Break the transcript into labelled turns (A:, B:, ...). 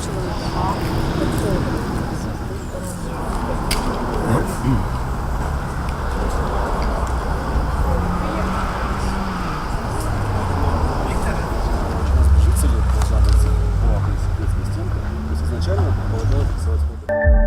A: чоловіка.
B: Жители должна быть плавной соответственно стенка. То есть изначально полагалось рисовать